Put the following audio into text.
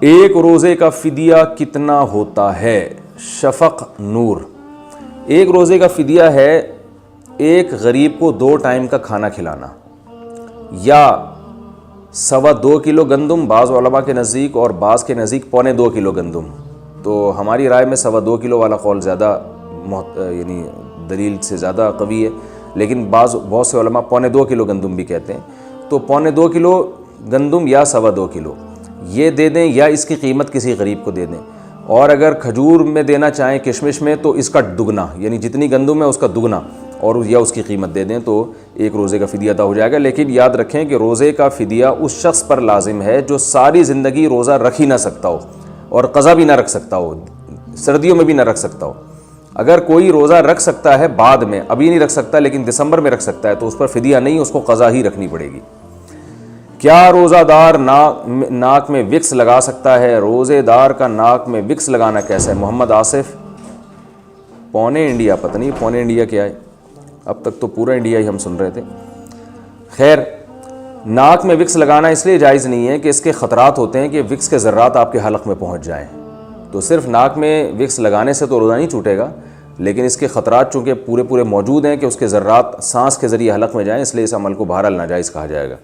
ایک روزے کا فدیہ کتنا ہوتا ہے؟ شفق نور، ایک روزے کا فدیہ ہے ایک غریب کو 2 ٹائم کا کھانا کھلانا، یا 2.25 کلو گندم بعض علماء کے نزدیک اور بعض کے نزدیک 2.25 کلو گندم. تو ہماری رائے میں 2.25 کلو والا قول زیادہ یعنی دلیل سے زیادہ قوی ہے، لیکن بہت سے علماء 2.25 کلو گندم بھی کہتے ہیں. تو 2.25 کلو گندم یا 2.25 کلو یہ دے دیں، یا اس کی قیمت کسی غریب کو دے دیں. اور اگر کھجور میں دینا چاہیں، کشمش میں، تو اس کا دگنا، یعنی جتنی گندم ہے اس کا دگنا، اور یا اس کی قیمت دے دیں، تو ایک روزے کا فدیہ ادا ہو جائے گا. لیکن یاد رکھیں کہ روزے کا فدیہ اس شخص پر لازم ہے جو ساری زندگی روزہ رکھ ہی نہ سکتا ہو اور قضا بھی نہ رکھ سکتا ہو، سردیوں میں بھی نہ رکھ سکتا ہو. اگر کوئی روزہ رکھ سکتا ہے بعد میں، ابھی نہیں رکھ سکتا لیکن دسمبر میں رکھ سکتا ہے، تو اس پر فدیہ نہیں، اس کو قضا ہی رکھنی پڑے گی. کیا روزہ دار ناک میں وکس لگا سکتا ہے؟ روزے دار کا ناک میں وکس لگانا کیسا ہے؟ محمد آصف، پونے انڈیا، پتہ نہیں پونے انڈیا کیا ہے، اب تک تو پورا انڈیا ہی ہم سن رہے تھے. خیر، ناک میں وکس لگانا اس لیے جائز نہیں ہے کہ اس کے خطرات ہوتے ہیں کہ وکس کے ذرات آپ کے حلق میں پہنچ جائیں. تو صرف ناک میں وکس لگانے سے تو روزہ نہیں چھوٹے گا، لیکن اس کے خطرات چونکہ پورے موجود ہیں کہ اس کے ذرات سانس کے ذریعے حلق میں جائیں، اس لیے اس عمل کو بہرحال ناجائز کہا جائے گا.